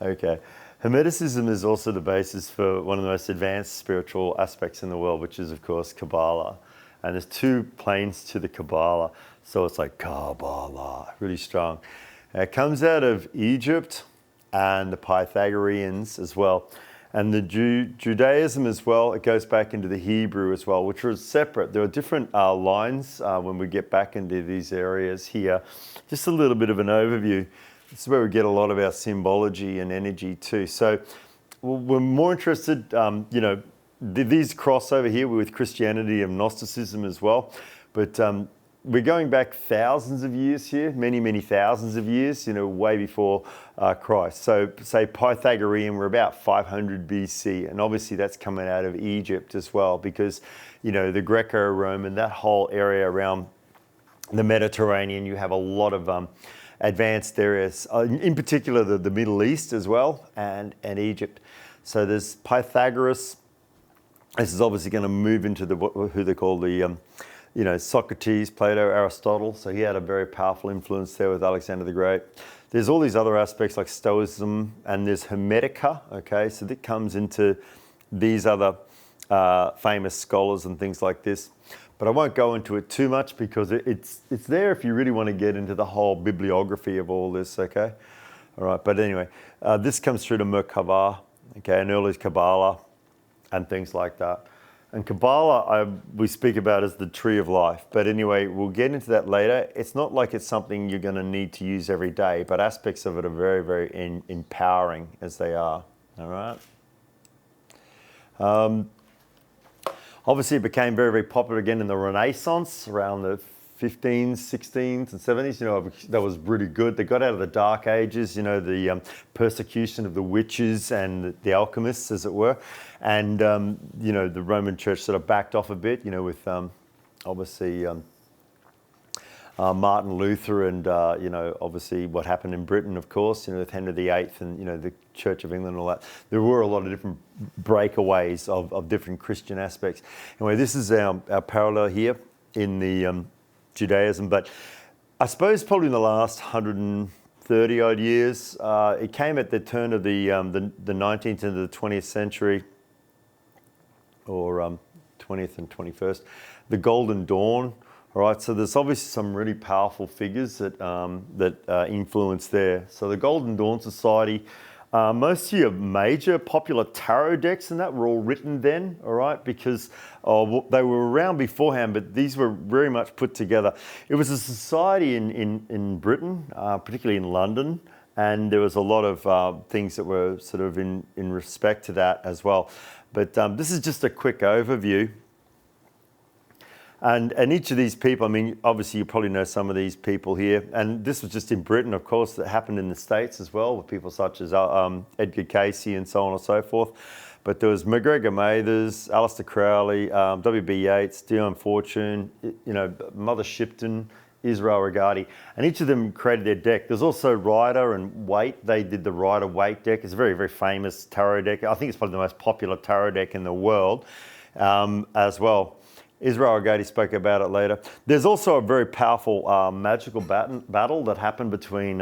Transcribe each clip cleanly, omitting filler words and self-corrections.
Okay. Hermeticism is also the basis for one of the most advanced spiritual aspects in the world, which is, of course, Kabbalah. And there's two planes to the Kabbalah. So it's like Kabbalah, really strong. And it comes out of Egypt and the Pythagoreans as well. And the Judaism as well, it goes back into the Hebrew as well, which are separate. There are different lines when we get back into these areas here. Just a little bit of an overview. This is where we get a lot of our symbology and energy too. So we're more interested, these cross over here with Christianity and Gnosticism as well. But we're going back thousands of years here, many, many thousands of years, way before Christ. So say Pythagorean, we're about 500 BC. And obviously that's coming out of Egypt as well, because, the Greco-Roman, that whole area around the Mediterranean, you have a lot of advanced areas, in particular the Middle East as well, and Egypt. So there's Pythagoras. This is obviously going to move into who they call the Socrates, Plato, Aristotle. So he had a very powerful influence there with Alexander the Great. There's all these other aspects like Stoicism, and there's Hemetica, okay? So that comes into these other famous scholars and things like this. But I won't go into it too much because it's there if you really want to get into the whole bibliography of all this, okay? All right, but anyway, this comes through to Merkava, okay, and early Kabbalah and things like that. And Kabbalah, we speak about as the tree of life. But anyway, we'll get into that later. It's not like it's something you're going to need to use every day, but aspects of it are very, very empowering as they are. All right. Obviously, it became very, very popular again in the Renaissance around the 15s, 16s, and 70s. That was really good. They got out of the Dark Ages, the persecution of the witches and the alchemists, as it were. And, the Roman Church sort of backed off a bit, with obviously Martin Luther and, obviously what happened in Britain, of course, with Henry VIII and, the Church of England and all that. There were a lot of different breakaways of different Christian aspects. Anyway, this is our parallel here in the Judaism, but I suppose probably in the last 130 odd years, it came at the turn of the 19th into the 20th century, or 20th and 21st, the Golden Dawn. All right, so there's obviously some really powerful figures that influence there. So the Golden Dawn Society, most of your major popular tarot decks and that were all written then, all right, because they were around beforehand, but these were very much put together. It was a society in Britain, particularly in London, and there was a lot of things that were sort of in respect to that as well. But this is just a quick overview. And each of these people, obviously you probably know some of these people here. And this was just in Britain, of course, that happened in the States as well, with people such as Edgar Cayce and so on and so forth. But there was MacGregor Mathers, Aleister Crowley, W.B. Yeats, Dion Fortune, Mother Shipton, Israel Regardie, and each of them created their deck. There's also Rider and Waite. They did the Rider Waite deck. It's a very, very famous tarot deck. I think it's probably the most popular tarot deck in the world as well. Israel Regardie spoke about it later. There's also a very powerful magical battle that happened between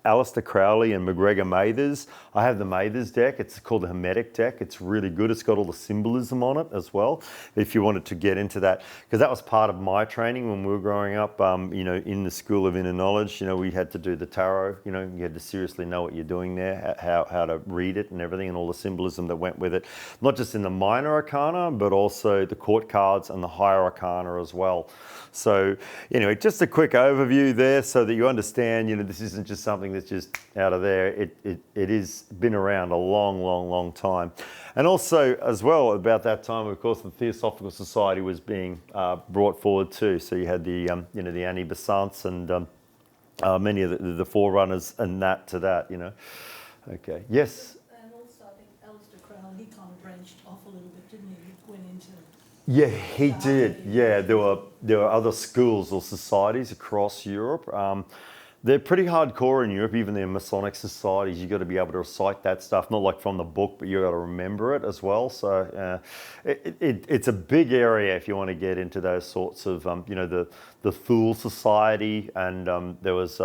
Aleister Crowley and MacGregor Mathers. I have the Mathers deck. It's called the Hemetic deck. It's really good. It's got all the symbolism on it as well, if you wanted to get into that. Because that was part of my training when we were growing up, in the School of Inner Knowledge. We had to do the tarot. You had to seriously know what you're doing there, how to read it and everything, and all the symbolism that went with it. Not just in the minor arcana, but also the court cards and the higher arcana as well. So anyway, just a quick overview there so that you understand, this isn't just something that's just out of there. It has been around a long, long, long time. And also as well, about that time, of course, the Theosophical Society was being brought forward too. So you had the, the Annie Besants and many of the forerunners and that. Okay, yes? And also I think Aleister Crowley, he kind of branched off a little bit, didn't he? He went into... Yeah, he did. Yeah, there were other schools or societies across Europe. They're pretty hardcore in Europe, even their Masonic societies. You've got to be able to recite that stuff, not like from the book, but you've got to remember it as well. So it's a big area if you want to get into those sorts of, the Thule Society, and there was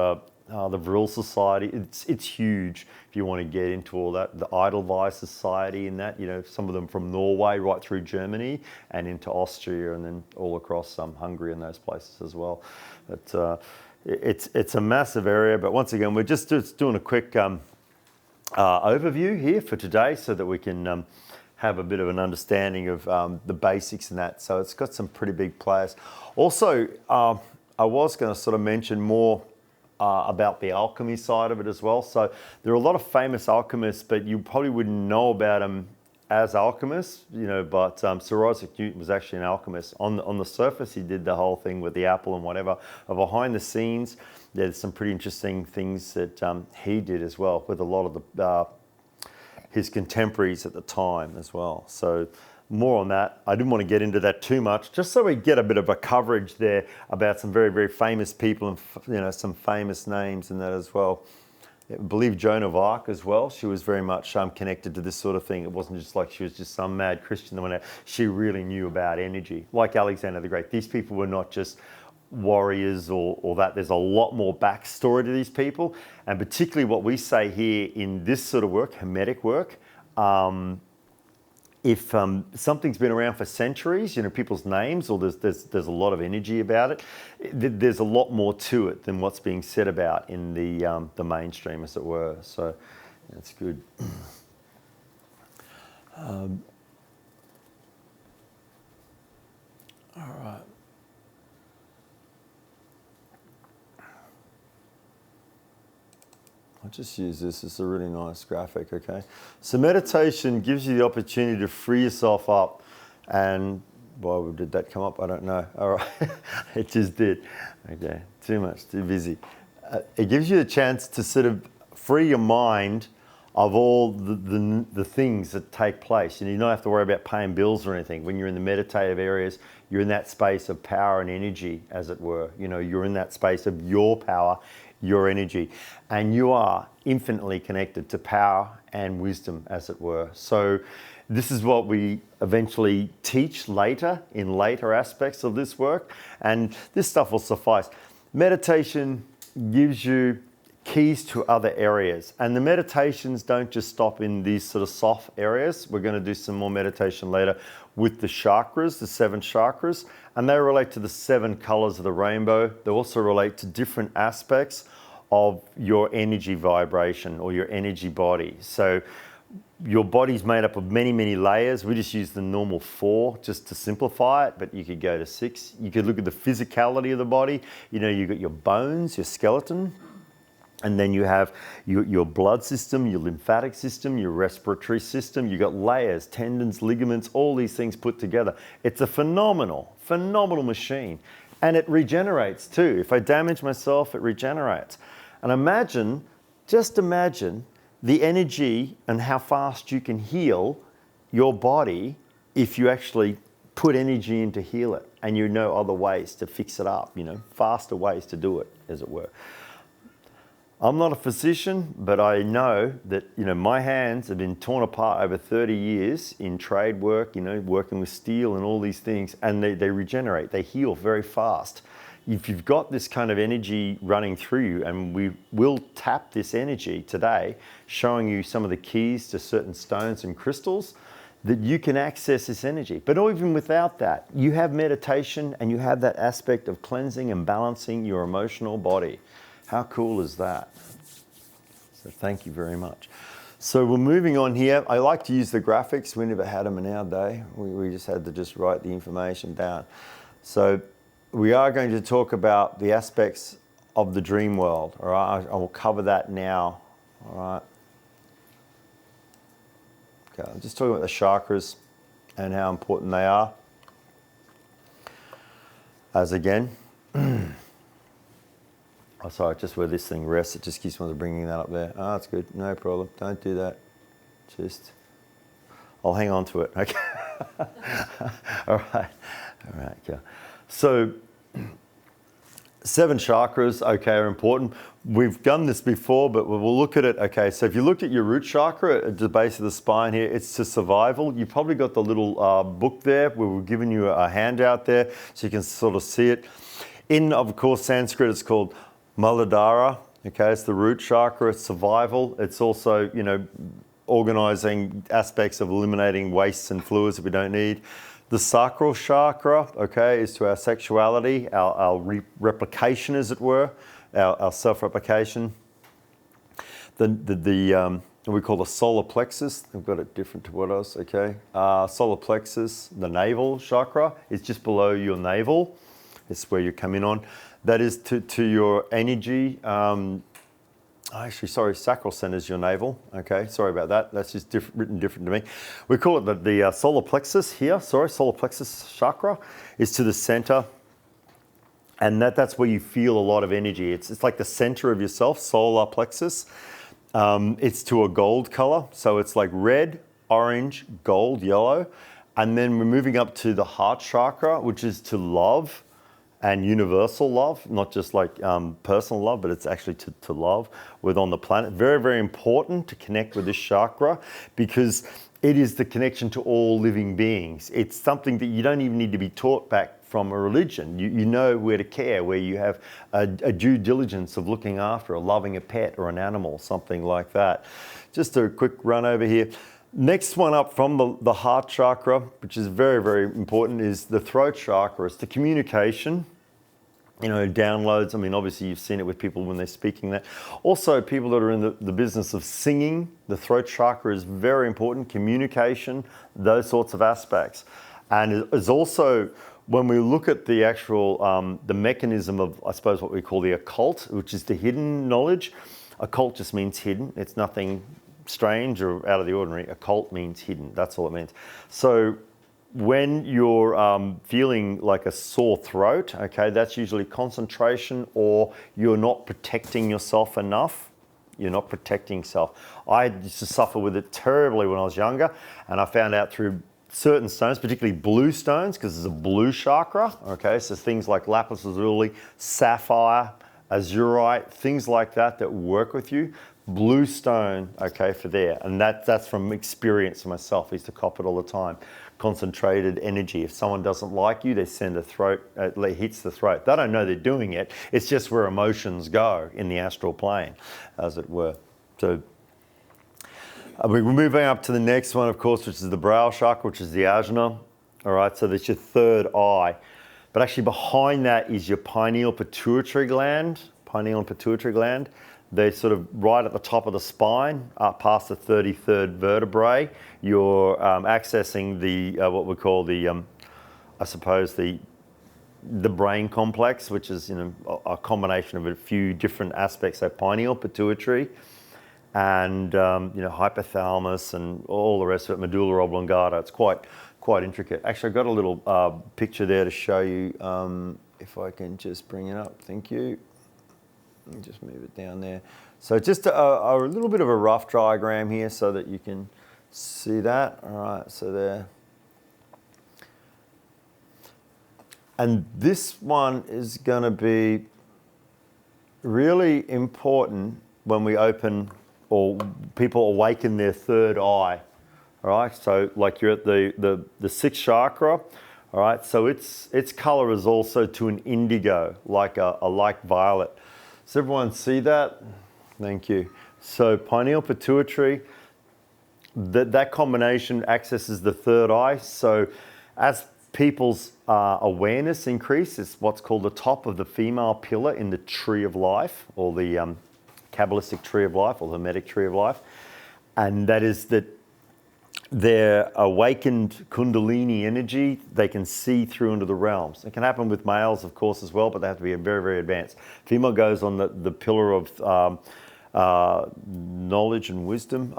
the Vril Society. It's huge if you want to get into all that. The Edelweiss Society and that, some of them from Norway right through Germany and into Austria and then all across Hungary and those places as well. But it's a massive area. But once again, we're just doing a quick overview here for today so that we can have a bit of an understanding of the basics and that. So it's got some pretty big players. Also, I was going to sort of mention more about the alchemy side of it as well. So there are a lot of famous alchemists, but you probably wouldn't know about them as alchemists, but Sir Isaac Newton was actually an alchemist. On the surface, he did the whole thing with the apple and whatever. But behind the scenes, there's some pretty interesting things that he did as well with a lot of his contemporaries at the time as well. So more on that. I didn't want to get into that too much, just so we get a bit of a coverage there about some very, very famous people and some famous names and that as well. I believe Joan of Arc as well. She was very much connected to this sort of thing. It wasn't just like she was just some mad Christian that went out. She really knew about energy, like Alexander the Great. These people were not just warriors or that. There's a lot more backstory to these people, and particularly what we say here in this sort of work, Hemetic work. If something's been around for centuries, people's names, or there's a lot of energy about it, there's a lot more to it than what's being said about in the mainstream, as it were. So that's good. All right. I'll just use this. It's a really nice graphic, okay? So meditation gives you the opportunity to free yourself up. And why did that come up? I don't know. All right, it just did. Okay, too much, too busy. It gives you a chance to sort of free your mind of all the things that take place. You don't have to worry about paying bills or anything. When you're in the meditative areas, you're in that space of power and energy, as it were. You're in that space of your power, your energy, and you are infinitely connected to power and wisdom, as it were. So this is what we eventually teach later in later aspects of this work, and this stuff will suffice. Meditation gives you keys to other areas, and the meditations don't just stop in these sort of soft areas. We're going to do some more meditation later with the chakras, the 7 chakras, and they relate to the 7 colors of the rainbow. They also relate to different aspects of your energy vibration or your energy body. So your body's made up of many, many layers. We just use the normal 4 just to simplify it, but you could go to 6. You could look at the physicality of the body. You've got your bones, your skeleton, and then you have your blood system, your lymphatic system, your respiratory system. You've got layers, tendons, ligaments, all these things put together. It's a phenomenal machine. And it regenerates too. If I damage myself, it regenerates. And just imagine the energy and how fast you can heal your body if you actually put energy in to heal it, and you know other ways to fix it up, faster ways to do it, as it were. I'm not a physician, but I know that, my hands have been torn apart over 30 years in trade work, working with steel and all these things, and they regenerate, they heal very fast. If you've got this kind of energy running through you, and we will tap this energy today, showing you some of the keys to certain stones and crystals, that you can access this energy. But even without that, you have meditation and you have that aspect of cleansing and balancing your emotional body. How cool is that? So thank you very much. So we're moving on here. I like to use the graphics. We never had them in our day. We just had to just write the information down. So we are going to talk about the aspects of the dream world. All right, I will cover that now. All right. Okay, I'm just talking about the chakras and how important they are. As again, oh, sorry, just where this thing rests, it just keeps on bringing that up there. Oh, that's good, no problem. Don't do that. I'll hang on to it. Okay. All right, yeah. So 7 chakras, okay, are important. We've done this before, but we'll look at it. Okay, so if you looked at your root chakra at the base of the spine here, it's to survival. You've probably got the little book there where we're giving you a handout there so you can sort of see it. In, of course, Sanskrit, it's called Muladhara, Okay, it's the root chakra, it's survival. It's also, organizing aspects of eliminating wastes and fluids that we don't need. The sacral chakra, okay, is to our sexuality, our replication, as it were, our self-replication. We call the solar plexus. I've got it different to what else, okay? Solar plexus, the navel chakra, is just below your navel. It's where you come in on. That is to your energy. Sacral center is your navel. Okay, sorry about that. That's just written different to me. We call it the solar plexus here. Solar plexus chakra is to the center. And that's where you feel a lot of energy. It's like the center of yourself, solar plexus. It's to a gold color. So it's like red, orange, gold, yellow. And then we're moving up to the heart chakra, which is to love and universal love, not just like personal love, but it's actually to love with on the planet. Very, very important to connect with this chakra because it is the connection to all living beings. It's something that you don't even need to be taught back from a religion. You know where to care, where you have a due diligence of looking after or loving a pet or an animal, something like that. Just a quick run over here. Next one up from the heart chakra, which is very, very important, is the throat chakra. It's the communication, downloads. I mean, obviously you've seen it with people when they're speaking that. Also, people that are in the business of singing, the throat chakra is very important, communication, those sorts of aspects. And it's also, when we look at the actual, the mechanism of, I suppose, what we call the occult, which is the hidden knowledge. Occult just means hidden. It's nothing strange or out of the ordinary. Occult means hidden. That's all it means. So when you're feeling like a sore throat, okay, that's usually concentration or you're not protecting yourself enough. You're not protecting yourself. I used to suffer with it terribly when I was younger, and I found out through certain stones, particularly blue stones, because there's a blue chakra, okay, so things like lapis lazuli, sapphire, azurite, things like that work with you. Blue stone, okay, for there. And that's from experience myself. I used to cop it all the time. Concentrated energy. If someone doesn't like you, they send it hits the throat. They don't know they're doing it. It's just where emotions go in the astral plane, as it were. So we're moving up to the next one, of course, which is the brow chakra, which is the ajna. All right, so that's your third eye. But actually behind that is your pineal pituitary gland. They're sort of right at the top of the spine, up past the 33rd vertebrae. You're accessing the what we call the, I suppose the brain complex, which is a combination of a few different aspects. So pineal, pituitary, and hypothalamus, and all the rest of it. Medulla oblongata. It's quite intricate. Actually, I've got a little picture there to show you. If I can just bring it up. Thank you. Just move it down there. So just a little bit of a rough diagram here so that you can see that. All right, so there. And this one is going to be really important when we open or people awaken their third eye. All right, so like you're at the sixth chakra. All right, so its color is also to an indigo, like a light violet. Does everyone see that? Thank you. So pineal pituitary, that combination accesses the third eye. So as people's awareness increases, it's what's called the top of the female pillar in the tree of life, or the Kabbalistic tree of life, or the Hemetic tree of life. And that is that their awakened Kundalini energy, they can see through into the realms. It can happen with males, of course, as well, but they have to be very, very advanced. Female goes on the pillar of knowledge and wisdom,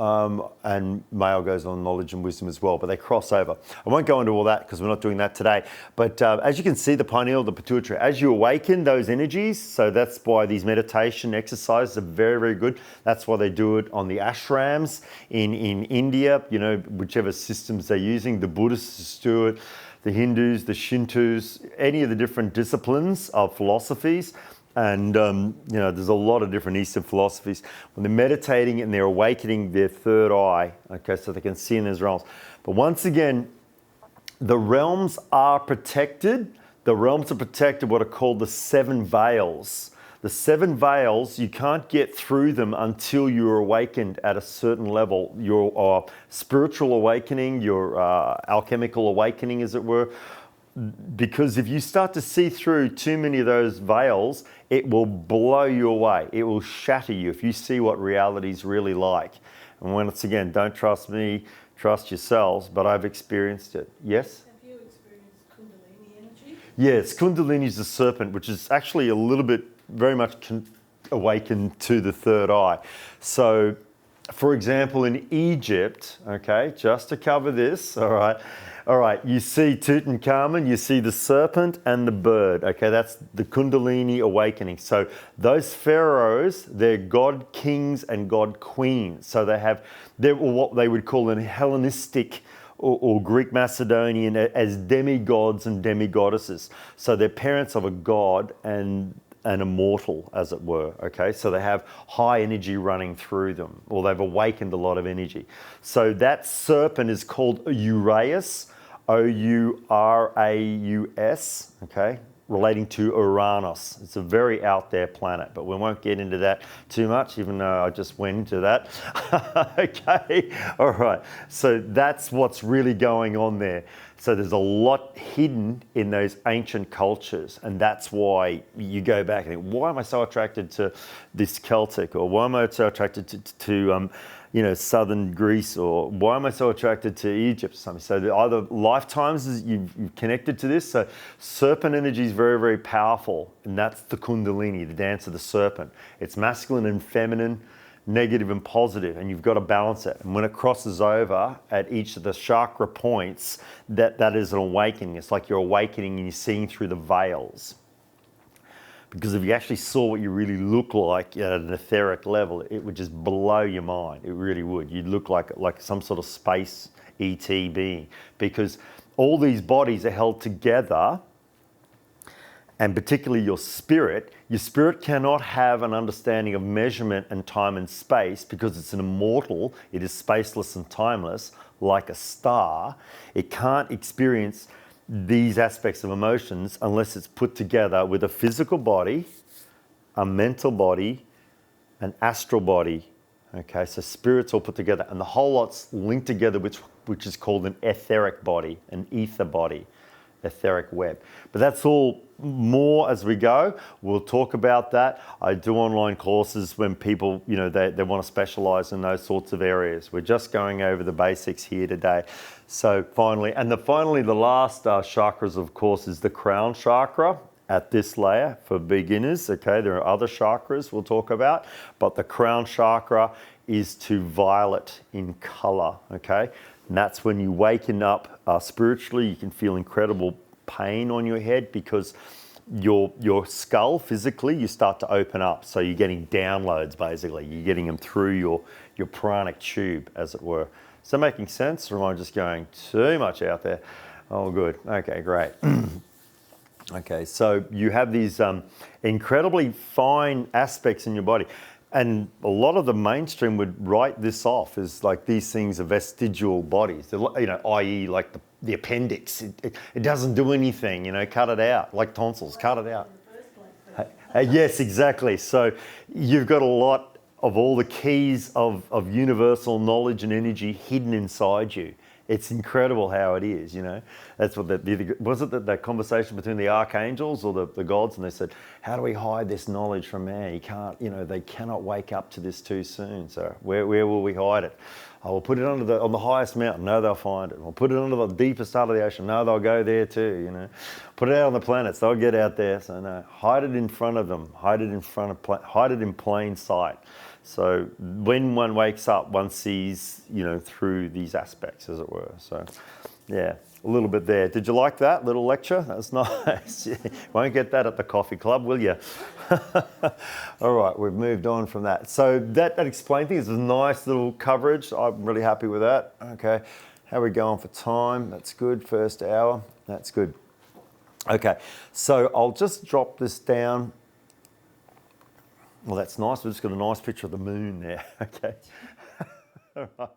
and male goes on knowledge and wisdom as well, but they cross over. I won't go into all that because we're not doing that today. But as you can see, the pineal, the pituitary, as you awaken those energies, so that's why these meditation exercises are very, very good. That's why they do it on the ashrams in India, whichever systems they're using. The Buddhists do it, the Hindus, the Shintos, any of the different disciplines of philosophies. And, there's a lot of different Eastern philosophies. When they're meditating and they're awakening their third eye, okay, so they can see in those realms. But once again, the realms are protected. The realms are protected, what are called the seven veils. The 7 veils, you can't get through them until you're awakened at a certain level. Your spiritual awakening, your alchemical awakening, as it were. Because if you start to see through too many of those veils, it will blow you away. It will shatter you if you see what reality's really like. And once again, don't trust me, trust yourselves, but I've experienced it. Yes? Have you experienced Kundalini energy? Yes, Kundalini is the serpent, which is actually a little bit very much awakened to the third eye. So, for example, in Egypt, okay, just to cover this, all right, you see Tutankhamun, you see the serpent and the bird, okay, that's the Kundalini awakening. So those pharaohs, they're god kings and god queens. So they're what they would call an Hellenistic or Greek Macedonian as demigods and demigoddesses. So they're parents of a god and an immortal, as it were, okay? So they have high energy running through them, or they've awakened a lot of energy. So that serpent is called Uraeus, Ouraus, okay? Relating to Uranus. It's a very out there planet, but we won't get into that too much, even though I just went into that. Okay, all right. So that's what's really going on there. So there's a lot hidden in those ancient cultures, and that's why you go back and think, why am I so attracted to this Celtic, or why am I so attracted to southern Greece, or why am I so attracted to Egypt or something? So either lifetimes you've connected to this. So serpent energy is very, very powerful, and that's the Kundalini, the dance of the serpent. It's masculine and feminine, negative and positive, and you've got to balance it. And when it crosses over at each of the chakra points, that is an awakening. It's like you're awakening and you're seeing through the veils. Because if you actually saw what you really look like at an etheric level, it would just blow your mind. It really would. You'd look like some sort of space ET being. Because all these bodies are held together, and particularly your spirit cannot have an understanding of measurement and time and space because it's an immortal, it is spaceless and timeless, like a star. It can't experience these aspects of emotions unless it's put together with a physical body, a mental body, an astral body. Okay, so spirits all put together, and the whole lot's linked together, which is called an etheric body, an ether body, etheric web. But that's all more as we go. We'll talk about that. I do online courses when people, they want to specialize in those sorts of areas. We're just going over the basics here today. So finally, the last chakras, of course, is the crown chakra at this layer for beginners. Okay, there are other chakras we'll talk about, but the crown chakra is to violet in color. Okay, and that's when you waken up spiritually. You can feel incredible pain on your head because your skull physically, you start to open up. So you're getting downloads, basically. You're getting them through your pranic tube, as it were. Is that making sense, or am I just going too much out there? Oh, good. Okay, great. Okay, so you have these incredibly fine aspects in your body. And a lot of the mainstream would write this off as like these things are vestigial bodies, i.e. like the appendix. It doesn't do anything, cut it out, like tonsils, cut it out. Yes, exactly. So you've got a lot of all the keys of universal knowledge and energy hidden inside you. It's incredible how it is, That's what was it that conversation between the archangels or the gods, and they said, how do we hide this knowledge from man? You can't, they cannot wake up to this too soon. So where will we hide it? Oh, we'll put it on the highest mountain. No, they'll find it. We'll put it under the deepest part of the ocean. No, they'll go there too, Put it out on the planets. They'll get out there. So no, hide it in front of them. Hide it in plain sight. So when one wakes up, one sees, through these aspects, as it were. So, yeah, a little bit there. Did you like that little lecture? That's nice. Won't get that at the coffee club, will you? All right, we've moved on from that. So that explained things. It's a nice little coverage. I'm really happy with that. Okay, how are we going for time? That's good. First hour. That's good. Okay, so I'll just drop this down. Well, that's nice. We've just got a nice picture of the moon there. Okay. All right.